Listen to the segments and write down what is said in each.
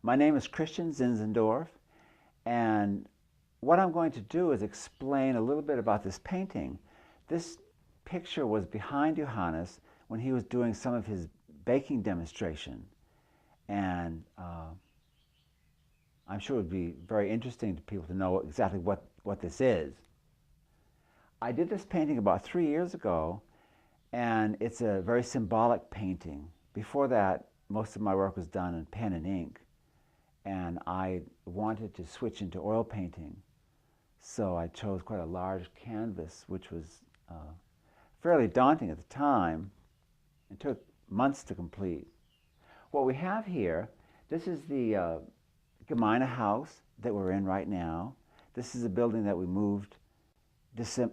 My name is Christian Zinzendorf, and what I'm going to do is explain a little bit about this painting. This picture was behind Johannes when he was doing some of his baking demonstration, and I'm sure it would be very interesting to people to know exactly what this is. I did this painting about 3 years ago, and it's a very symbolic painting. Before that, most of my work was done in pen and ink, and I wanted to switch into oil painting. So I chose quite a large canvas, which was fairly daunting at the time. It took months to complete. What we have here, this is the Gemeine house that we're in right now. This is a building that we moved,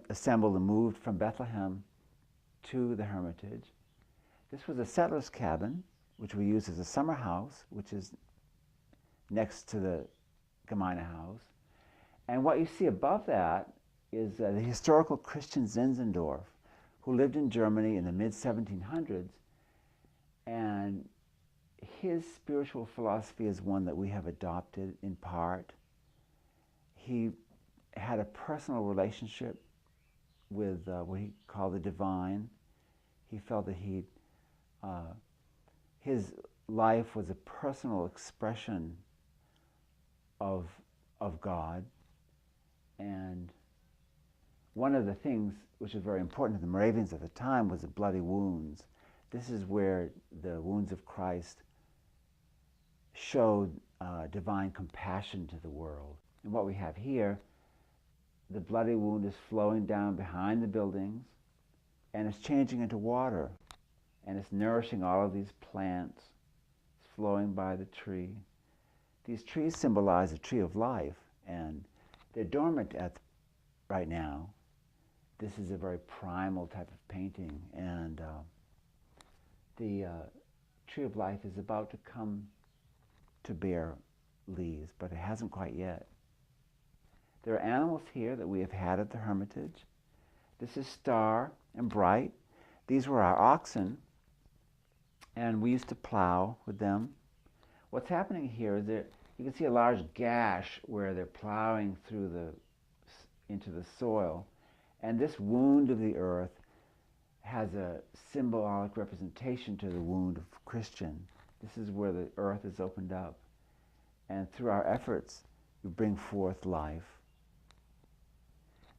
assembled and moved from Bethlehem to the Hermitage. This was a settler's cabin, which we used as a summer house, which is next to the Gemeine house. And what you see above that is the historical Christian Zinzendorf, who lived in Germany in the mid-1700s. And his spiritual philosophy is one that we have adopted in part. He had a personal relationship with what he called the divine. He felt that his life was a personal expression of God. And one of the things which was very important to the Moravians at the time was the bloody wounds. This is where the wounds of Christ showed divine compassion to the world. And what we have here, the bloody wound is flowing down behind the buildings, and it's changing into water, and it's nourishing all of these plants. It's flowing by the tree. These trees symbolize the tree of life, and they're dormant right now. This is a very primal type of painting, and the tree of life is about to come to bear leaves, but it hasn't quite yet. There are animals here that we have had at the Hermitage. This is Star and Bright. These were our oxen, and we used to plow with them. What's happening here is that you can see a large gash where they're plowing through into the soil, and this wound of the earth has a symbolic representation to the wound of Christian. This is where the earth is opened up, and through our efforts we bring forth life.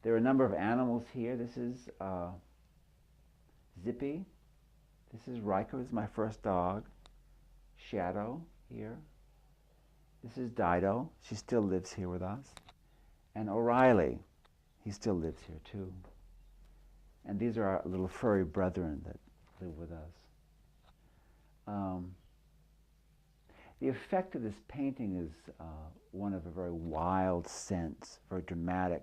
There are a number of animals here. This is Zippy. This is Riker, this is my first dog. Shadow here. This is Dido. She still lives here with us. And O'Reilly, he still lives here too. And these are our little furry brethren that live with us. The effect of this painting is one of a very wild sense, very dramatic,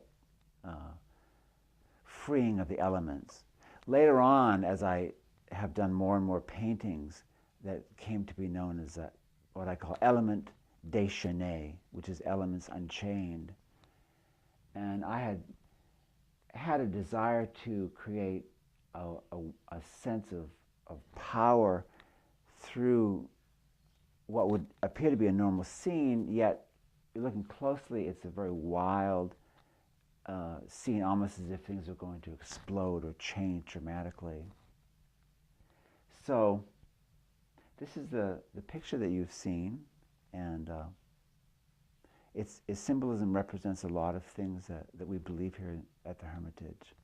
freeing of the elements. Later on, as I have done more and more paintings that came to be known as what I call element déchaîné, which is elements unchained. And I had a desire to create a sense of power through what would appear to be a normal scene, yet looking closely, it's a very wild scene, almost as if things are going to explode or change dramatically. So this is the picture that you've seen, and its symbolism represents a lot of things that we believe here at the Hermitage.